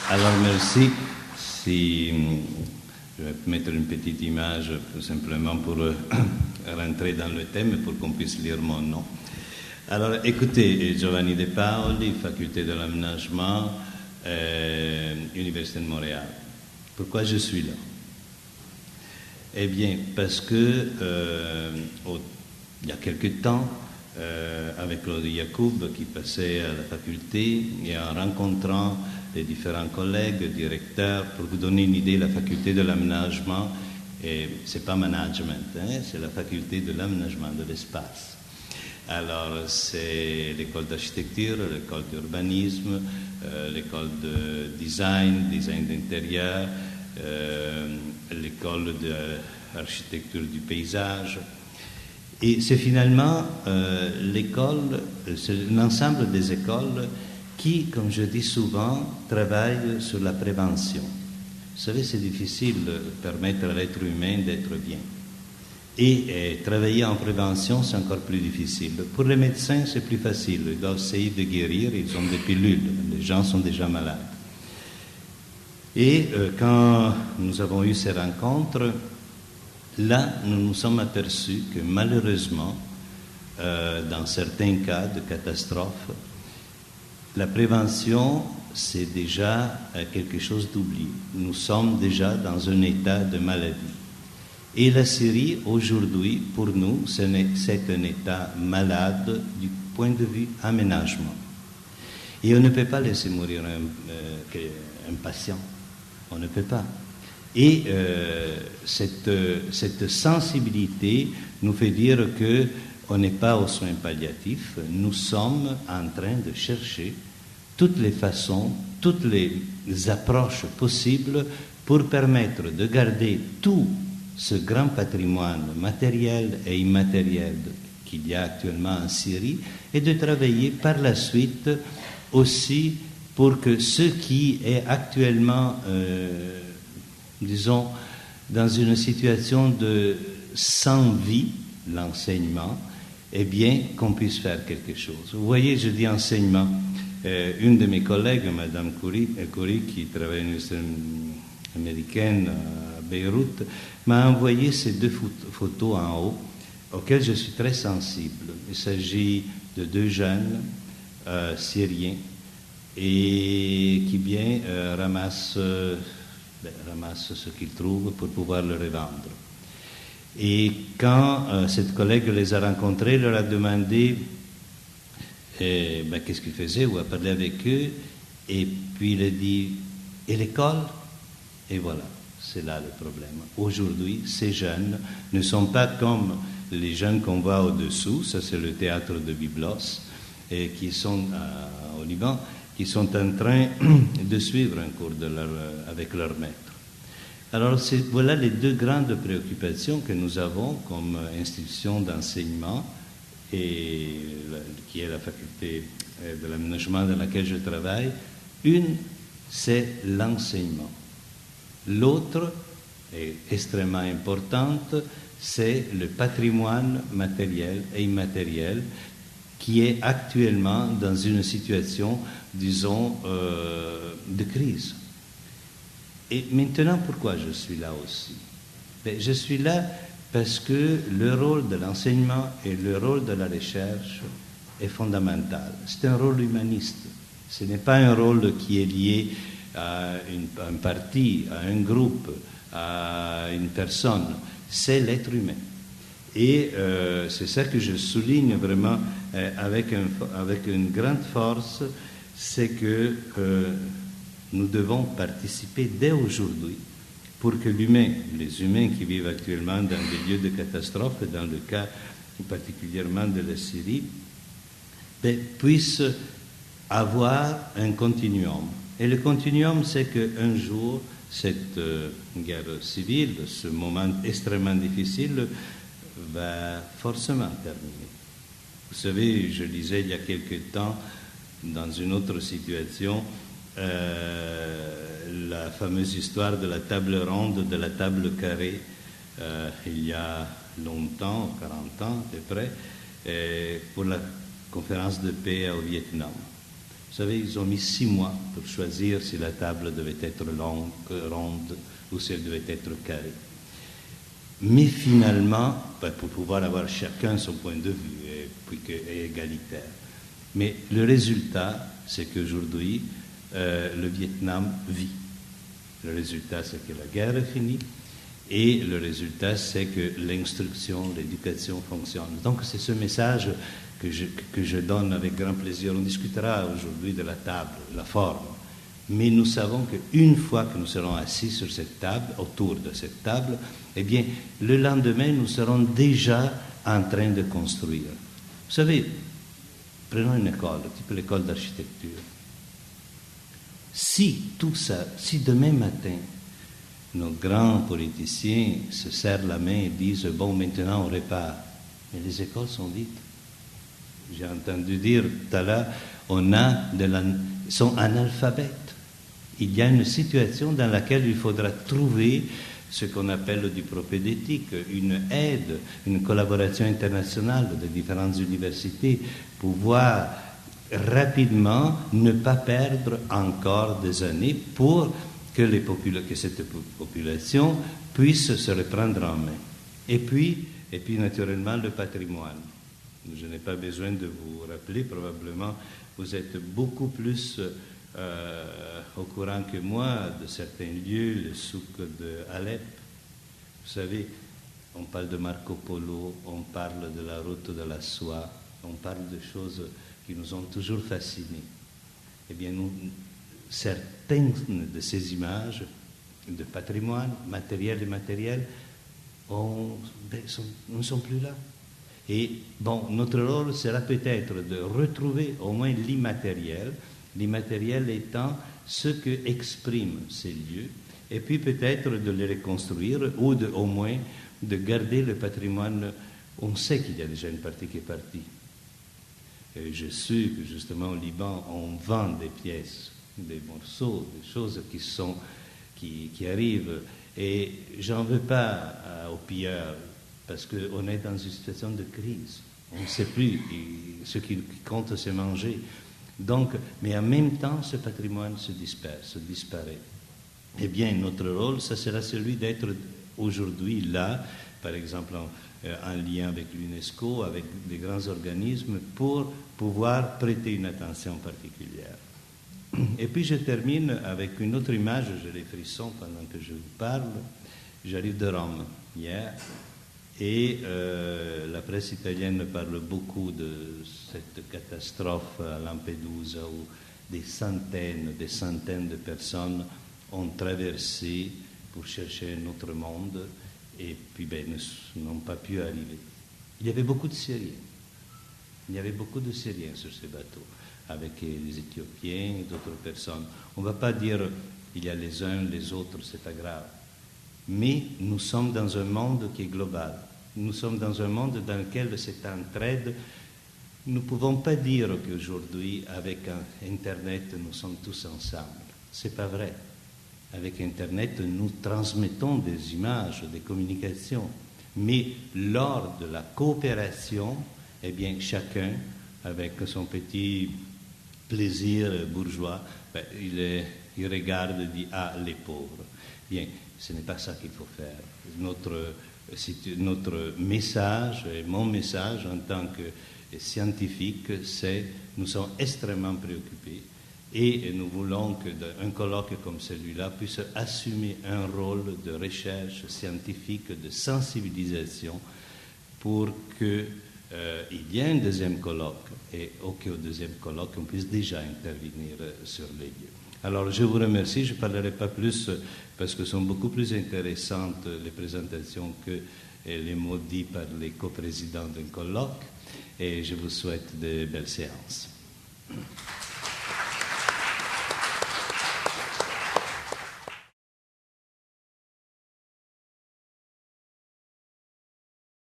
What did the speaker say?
Alors merci. Si je vais mettre une petite image simplement pour rentrer dans le thème, pour qu'on puisse lire mon nom. Alors écoutez, Giovanni De Paoli, faculté de l'aménagement, Université de Montréal. Pourquoi je suis là? Eh bien, parce que il y a quelque temps, avec Claude Yacoub qui passait à la faculté, et en rencontrant les différents collègues, directeurs, pour vous donner une idée, la faculté de l'aménagement, c'est pas management, hein, c'est la faculté de l'aménagement de l'espace. Alors, c'est l'école d'architecture, l'école d'urbanisme, l'école de design d'intérieur, l'école d'architecture du paysage. Et c'est finalement l'école, c'est l'ensemble des écoles qui, comme je dis souvent, travaillent sur la prévention. Vous savez, c'est difficile de permettre à l'être humain d'être bien. Et travailler en prévention, c'est encore plus difficile. Pour les médecins, c'est plus facile. Ils doivent essayer de guérir, ils ont des pilules. Les gens sont déjà malades. Et quand nous avons eu ces rencontres, là, nous nous sommes aperçus que malheureusement, dans certains cas de catastrophes, la prévention, c'est déjà quelque chose d'oublié. Nous sommes déjà dans un état de maladie. Et la Syrie, aujourd'hui, pour nous, c'est un état malade du point de vue aménagement. Et on ne peut pas laisser mourir un patient. On ne peut pas. Et cette sensibilité nous fait dire qu'on n'est pas aux soins palliatifs. Nous sommes en train de chercher toutes les façons, toutes les approches possibles pour permettre de garder tout ce grand patrimoine matériel et immatériel qu'il y a actuellement en Syrie et de travailler par la suite aussi pour que ce qui est actuellement, disons, dans une situation de sans-vie, l'enseignement, eh bien, qu'on puisse faire quelque chose. Vous voyez, je dis enseignement. Une de mes collègues, Madame Khoury, qui travaille à l'université américaine à Beyrouth, m'a envoyé ces deux photos en haut, auxquelles je suis très sensible. Il s'agit de deux jeunes syriens et qui bien ramassent ce qu'ils trouvent pour pouvoir le revendre. Et quand cette collègue les a rencontrés, leur a demandé qu'est-ce qu'ils faisaient, ou a parlé avec eux, et puis il a dit « Et l'école ?» Et voilà, c'est là le problème. Aujourd'hui, ces jeunes ne sont pas comme les jeunes qu'on voit au-dessous, ça c'est le théâtre de Byblos, et qui sont au Liban, qui sont en train de suivre un cours avec leur maître. Alors voilà les deux grandes préoccupations que nous avons comme institution d'enseignement, et qui est la faculté de l'aménagement dans laquelle je travaille. Une, c'est l'enseignement. L'autre, est extrêmement importante, c'est le patrimoine matériel et immatériel qui est actuellement dans une situation, disons, de crise. Et maintenant, pourquoi je suis là aussi? Je suis là parce que le rôle de l'enseignement et le rôle de la recherche est fondamental. C'est un rôle humaniste. Ce n'est pas un rôle qui est lié à un parti, à un groupe, à une personne. C'est l'être humain. Et c'est ça que je souligne vraiment avec une grande force, c'est que nous devons participer dès aujourd'hui pour que les humains qui vivent actuellement dans des lieux de catastrophe, dans le cas particulièrement de la Syrie, puissent avoir un continuum. Et le continuum, c'est qu'un jour, cette guerre civile, ce moment extrêmement difficile, va forcément terminer. Vous savez, je lisais il y a quelque temps, dans une autre situation, la fameuse histoire de la table ronde, de la table carrée, il y a longtemps, 40 ans à peu près, pour la conférence de paix au Vietnam. Vous savez, ils ont mis 6 mois pour choisir si la table devait être longue, ronde ou si elle devait être carrée. Mais finalement, pour pouvoir avoir chacun son point de vue et égalitaire. Mais le résultat, c'est qu'aujourd'hui, le Vietnam vit. Le résultat, c'est que la guerre est finie. Et le résultat, c'est que l'instruction, l'éducation fonctionne. Donc, c'est ce message que je donne avec grand plaisir. On discutera aujourd'hui de la table, la forme. Mais nous savons qu'une fois que nous serons assis sur cette table, autour de cette table, eh bien, le lendemain, nous serons déjà en train de construire. Vous savez, prenons une école, type l'école d'architecture. Si tout ça, si demain matin, nos grands politiciens se serrent la main et disent « bon, maintenant on répare », mais les écoles sont vides. J'ai entendu dire tout à l'heure, ils sont analphabètes. Il y a une situation dans laquelle il faudra trouver ce qu'on appelle du propédétique, une aide, une collaboration internationale des différentes universités, pouvoir rapidement ne pas perdre encore des années pour que cette population puisse se reprendre en main. Et puis naturellement, le patrimoine. Je n'ai pas besoin de vous rappeler, probablement, vous êtes beaucoup plus au courant que moi de certains lieux, le souk de Alep. Vous savez, on parle de Marco Polo, on parle de la route de la soie, on parle de choses qui nous ont toujours fascinés. Eh bien, certaines de ces images de patrimoine, matériel et immatériel, ne sont plus là. Et bon, notre rôle sera peut-être de retrouver au moins l'immatériel étant ce que expriment ces lieux, et puis peut-être de les reconstruire ou au moins de garder le patrimoine. On sait qu'il y a déjà une partie qui est partie. Et je sais que justement au Liban, on vend des pièces, des morceaux, des choses qui arrivent. Et j'en veux pas aux pilleurs, parce qu'on est dans une situation de crise. On ne sait plus. Ce qui compte, c'est manger. Donc, mais en même temps, ce patrimoine se disparaît. Eh bien, notre rôle, ça sera celui d'être aujourd'hui là, par exemple en lien avec l'UNESCO, avec des grands organismes, pour pouvoir prêter une attention particulière. Et puis je termine avec une autre image, j'ai les frissons pendant que je vous parle. J'arrive de Rome hier, et la presse italienne parle beaucoup de cette catastrophe à Lampedusa où des centaines de personnes ont traversé pour chercher un autre monde et puis n'ont pas pu arriver. Il y avait beaucoup de Syriens. Il y avait beaucoup de Syriens sur ces bateaux, avec les Éthiopiens et d'autres personnes. On ne va pas dire il y a les uns, les autres, c'est pas grave. Mais nous sommes dans un monde qui est global. Nous sommes dans un monde dans lequel cette entraide, nous ne pouvons pas dire qu'aujourd'hui, avec Internet, nous sommes tous ensemble. Ce n'est pas vrai. Avec Internet, nous transmettons des images, des communications. Mais lors de la coopération, eh bien, chacun, avec son petit plaisir bourgeois, il regarde et dit « Ah, les pauvres ». Bien, ce n'est pas ça qu'il faut faire. Notre message, et mon message en tant que scientifique, c'est nous sommes extrêmement préoccupés et nous voulons qu'un colloque comme celui-là puisse assumer un rôle de recherche scientifique, de sensibilisation pour qu'il y ait un deuxième colloque et qu'au deuxième colloque, on puisse déjà intervenir sur les lieux. Alors, je vous remercie. Je ne parlerai pas plus parce que ce sont beaucoup plus intéressantes les présentations que les mots dits par les coprésidents d'un colloque. Et je vous souhaite de belles séances.